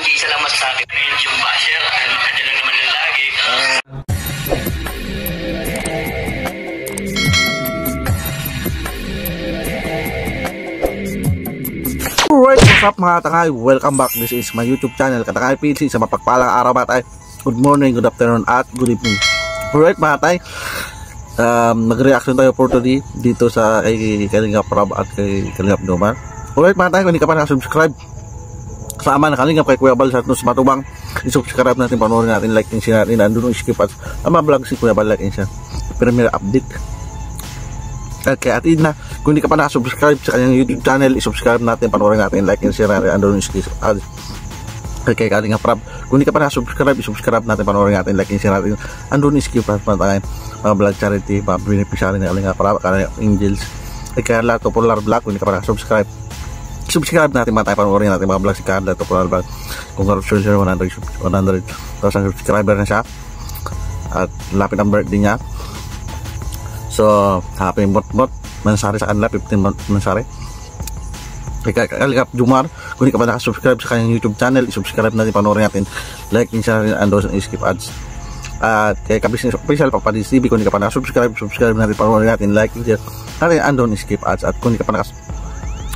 Isa lang masasabi ko yung basher. Kanya lang naman lang lagi. Alright, what's up mga Katangay? Welcome back. This is my YouTube channel, Katangay PLC. Sa mapagpalang araw mga tay. Good morning, good afternoon, at good evening. Alright mga tay, mag-reaction tayo for today dito sa kay Kalingap Rob at kay Kalingap Jomar. Alright mga tay, kung hindi ka pa nakasubscribe sa ama na Kalingap kay Kuya Bal sa Tus Matubang, isubscribe natin, panoorin natin, like and share natin. Andun yung skip at ama vlog si Kuya Bal, like and share. Premier update. Okay, at na, kung hindi ka pa nakasubscribe sa kanyang YouTube channel, isubscribe natin, panoorin natin, like and share natin. Andun yung skip at kay Kalingap Rob. Kung hindi ka pa nakasubscribe, isubscribe natin, panoorin natin, like and share natin. Andun yung skip at pantayin mga vlog charity, mga beneficiary ng Kalingap Rob, Kalingap Angels, Carla Popular Vlog. Kung hindi ka pa nakasubscribe, subscribe natin mga tayo, panoorin natin mga vlog si Carla Popular Vlog. Congratulations, 100,000 subscriber na siya at lapit ang birthday niya. So happy mot Mansari sa kanila, 15 Mansari. Kalingap Jomar, kung hindi ka pa nakasubscribe sa kanyang YouTube channel, isubscribe natin, panoorin natin, like and share natin, andun skip ads. At kay Kabisnes Official Papadis TV, kung hindi ka pa nakasubscribe, subscribe natin, panoorin natin, like and share natin, andun skip ads. At kung hindi ka pa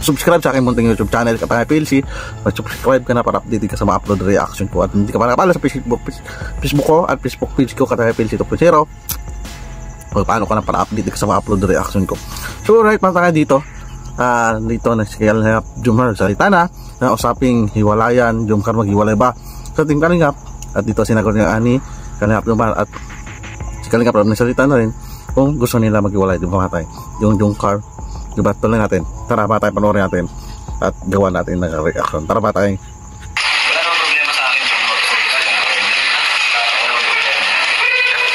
subscribe sa aking munting YouTube channel, Katangay PLC, mag-subscribe ka na para update ka sa mga upload reaction ko. At hindi ka pa nakapala sa Facebook ko at Facebook page ko, Katangay PLC 2.0, o paano ka na para update ka sa mga upload reaction ko. So right mga Katangay, dito na si Kalingap Jomar salita na usaping hiwalayan, Jomcar maghiwalay ba sa Team Kalingap. At dito sinagot niya ani Kalingap Jomar at si Kalingap Rob nagsalita na rin kung gusto nila maghiwalay, di ba mga Katangay? Yung Jomcar, diba, tuloy natin. Tara ba tayo, panoorin natin at gawa natin ng reaction. Tara ba tayo. Wala namang problema sa akin yung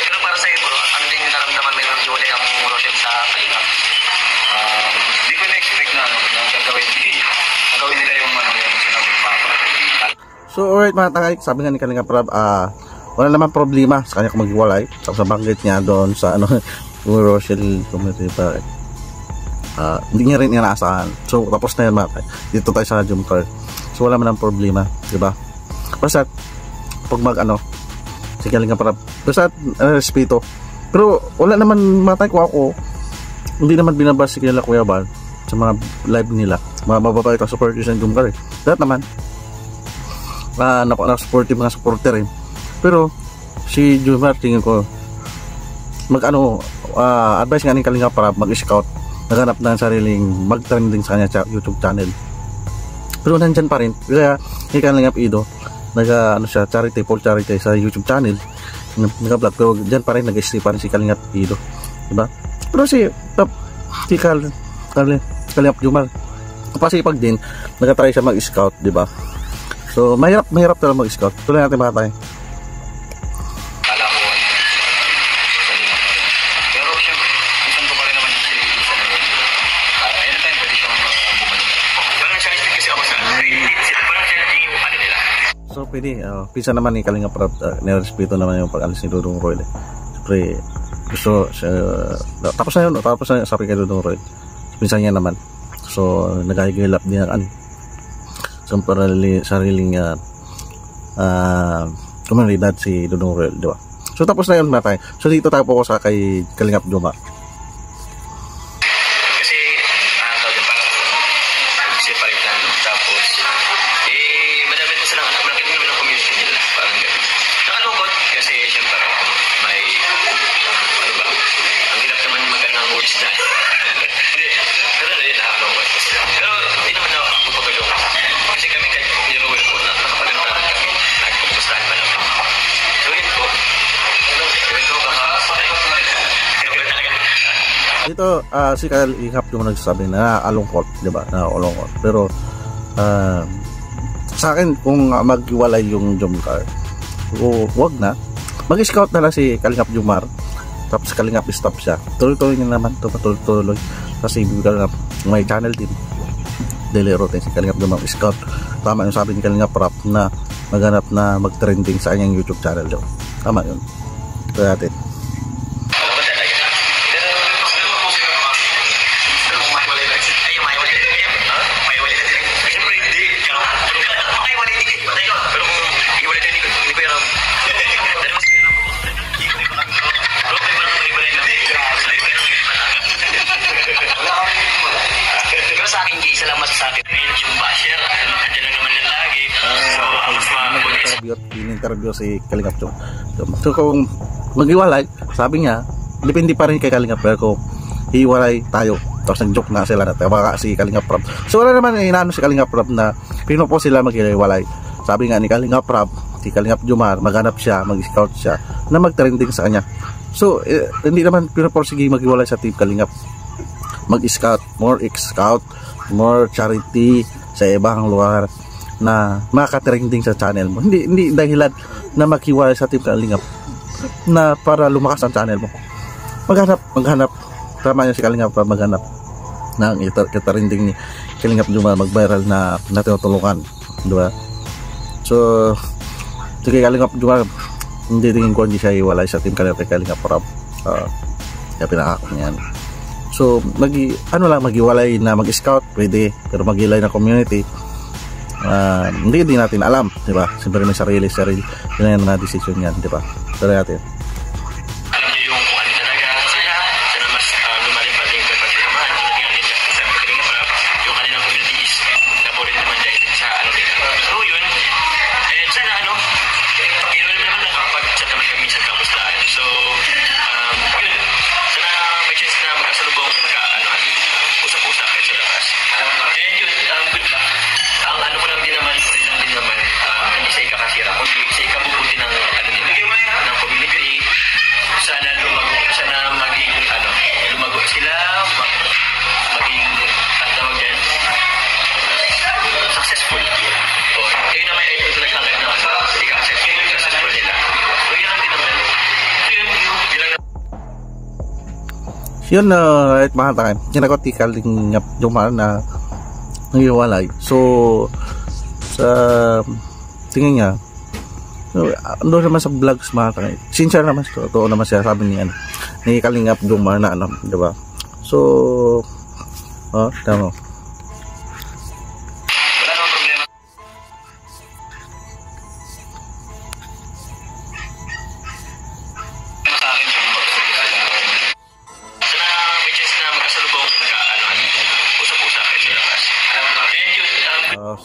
pero para sa iyo bro, ano din yung naramdaman may maghiwalay ang Rochelle sa Kalingap? Hindi ko na-expect na gagawin nila yung sinabi ng Papa. So alright mga Katangay, sabi nga ni Kalingap Rob, wala naman problema sa kanya kung maghiwalay. Tapos nabanggit niya doon sa Rochelle community pa. Hindi niya rin inaasahan. So tapos na yan mga Katangay, dito tayo sa Jomcar. So wala man ang problema, diba? Basta pag si Kalingap Rob, basta respeto. Pero wala naman mga Katangay, kung ako hindi naman binabas si Kuya Bal sa mga live nila, mga mababait ang supporters ng Jomcar lahat naman na-supportive mga supporter pero si Jomar tingin ko advice nga ni Kalingap Rob, mag-scout, naghanap na sariling mag-trending sa kanya sa YouTube channel. Pero nandyan pa rin kaya ni Kalingap Ido siya, full charity sa YouTube channel, nag-vlog, pero dyan pa rin nag-stay pa rin si Kalingap Ido, diba? Pero si Kalingap Jomar kapasipag din, nag-try siya mag-scout, diba? So mahirap talaga mag-scout. Tuloy natin mga tayo. Pero syempre, gusto ko pa rin naman yung si ayun time pwede siyang bumalik. Parang siya kasi ako sa parang siya naging yung nila. So pwede, pisa naman ni Kalingap Rob, nirespeto naman yung pag-alis ni Dudong Roy. Siyempre gusto siya, tapos na sabi kay Dudong Roy, pinsan niya naman. So nagahigilap din ang sa sariling komunidad si Dudong Roy, diba? So tapos na yun mga tayo. So dito tayo po sa kay Kalingap Jomar. Kasi separate na tapos madami na silang malaki din naman ang community nila, parang gano'n. Nakalungkot kasi syempre may ang hirap naman magandang words na hindi, pero nakakalungkot pero hindi naman na magpapagulong kasi kami kahit hindi naman po nakapagandaan kami, nagpupustahan pa naman. So yun po Dito si Kalingap Jomar nagsasabi na alungkot, diba? Na alungkot. Pero sa akin kung maghiwalay yung Jomcar, wag na. Mag-scout na lang si Kalingap Jomar. Tapos Kalingap stop siya. Tuloy-tuloy niya naman ito, patuloy-tuloy. Kasi may channel din, daily routine si Kalingap Jomar scout. Tama yung sabi ni Kalingap Rob na maghanap na mag-trending sa kanyang YouTube channel daw. Tama yun. Ito natin. Pero sa akin, Jay, salamat sa akin. Yung basher, nandiyan lang naman yan lagi. So, ang mas in-interview si Kalingap Jomar. So, kung maghiwalay, sabi niya, depende pa rin kay Kalingap, pero kung hiwalay tayo, tapos nag-joke na sila na baka si Kalingap Prab. So, wala naman inaano si Kalingap Prab na pinupo sila maghiwalay. Sabi nga ni Kalingap Prab, si Kalingap Jomar, maghanap siya, mag-scout siya, na mag-trending sa kanya. So, hindi naman pinuporsige maghiwalay sa Team Kalingap. Mag-scout, more charity sa ibang lugar na makatrending sa channel mo. Hindi dahilan na maghiwalay sa Team Kalingap na para lumakas ang channel mo. Maghanap. Tama niya si Kalingap para maghanap ng itatrending ni Kalingap Jomar, mag-viral na tinutulungan. Diba? So, kay Kalingap Jomar, hindi tingin ko hindi siya iwalay sa Team Kalingap kay Kalingap Prab. Kaya pinakako niyan. So, maghiwalay na mag-scout, pwede. Pero maghiwalay na community, hindi natin alam, di ba? Siyempre may sarili. Yun na decision yan, di ba? Pero natin. Alam niyo yung kung ano talaga sila mas lumalim pa din kay pagkakaman. Yung nangyari sa Kalingap Prab, yung kanilang community is nabulit naman dahil sa ano nila. So, yun. And sana yun naman nakakapag-chat naman kami sa kamustahan. So, yun. Sana may chance na magkasalubong usap-usap sa labas. And yun, good luck. Ang ano ko lang din naman, hindi siya ikakasira, kundi siya ikabubuti ng community. Sana maging lumago sila, maging successful. Kayo na may idol talaga na successful nila. So yun lang din naman. Yun right mga tayo, kinagot ni Kalingap Jomar na nanghiwalay. So sa tingin niya, doon naman sa vlogs mga tayo, sincere naman, totoo naman siya, sabi ni Kalingap Jomar na diba? So tama.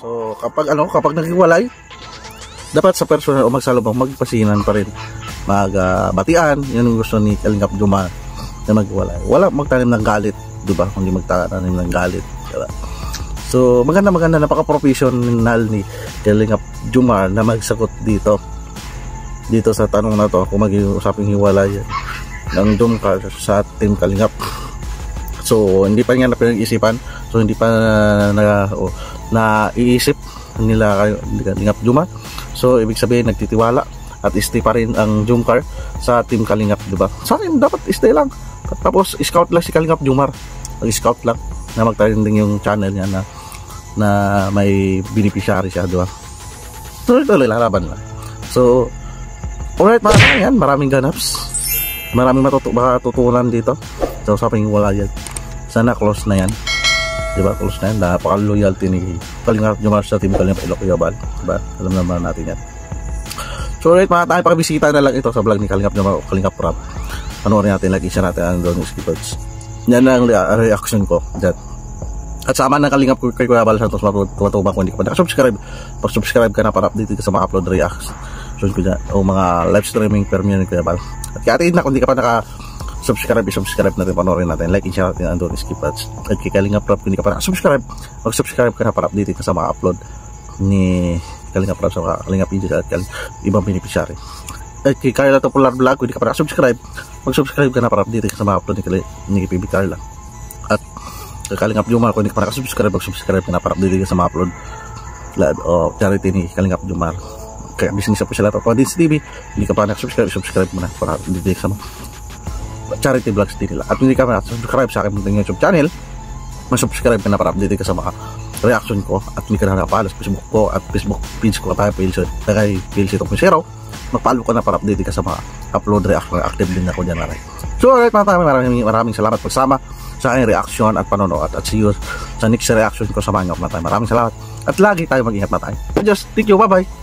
So kapag naghiwalay, dapat sa personal o magsalubong, magpasinan pa rin, magbatian. Yun ang gusto ni Kalingap Jomar na maghiwalay. Wala magtanim ng galit, diba? Hindi magtanim ng galit, diba? So maganda, napaka-professional ni Kalingap Jomar na magsagot dito sa tanong na to, kung mag-usaping hiwalay ng Jomar sa Team Kalingap. So hindi pa niya na pinag-isipan, so hindi pa naiisip nila Kalingap Jomar. So ibig sabihin nagtitiwala at stay pa rin ang Jomar sa Team Kalingap, diba? Sa akin dapat stay lang, tapos scout lang si Kalingap Jomar, mag-scout lang na mag-trending yung channel niya na may beneficiary siya, diba? Tuloy lalaban lang. So alright mga yan, maraming ganaps, maraming matutunan dito. So usaping hiwalay yan, sana close na yan, diba? Close na yan. Napaka-loyalty ni Kalingap Jomar sa Team Kalingap Ilocos, diba? Alam naman natin yan. So alright mga tayo, pakibisita na lang ito sa vlog ni Kalingap Jomar o Kalingap Prab. Panoorin natin, like, share natin ang Donnie Skippers. Yan ang reaction ko dyan. At sama ng Kalingap kay Kuya Bal Santos, matubang kung hindi ka pa nakasubscribe, pag-subscribe ka na para update ka sa mga upload reacts o mga live streaming premiere ni Kuya Bal. At kaya atin na, kung hindi ka pa subscribe natin, panoorin natin, like and share natin ang Donnie Skippers. At kay Kalingap Prab, kung hindi ka pa nakasubscribe, mag-subscribe ka na para update ka sa mga upload ni Kalingap Prab sa Kalingap Indus at ibang beneficiary. At kay Carla Popular Vlog, kung hindi ka pa nakasubscribe, mag-subscribe ka na para update ka sa mga upload ni PB Carla. At kay Kalingap Jomar, kung hindi ka pa nakasubscribe, mag-subscribe ka na para update ka sa mga upload o charity ni Kalingap Jomar. Kaya business po sila Papa Dins TV, hindi ka pa nakasubscribe, subscribe mo na para update ka sa mga charity vlogs din nila. At hindi ka pa nakasubscribe sa aking YouTube channel, mag-subscribe ka na para update ka sa mga reaction ko. At hindi ka na nakapalo sa Facebook ko at Facebook page ko tayo kay PLC 2.0, mag-follow ka na para update ka sa mga upload reaction. Active din ako dyan. So alright mga tayo, maraming salamat pagsama sa aking reaction at panonood, at see you sa next reaction ko. Samahan nyo ako na tayo. Maraming salamat at lagi tayo mag-ingat na tayo. Just thank you, bye bye.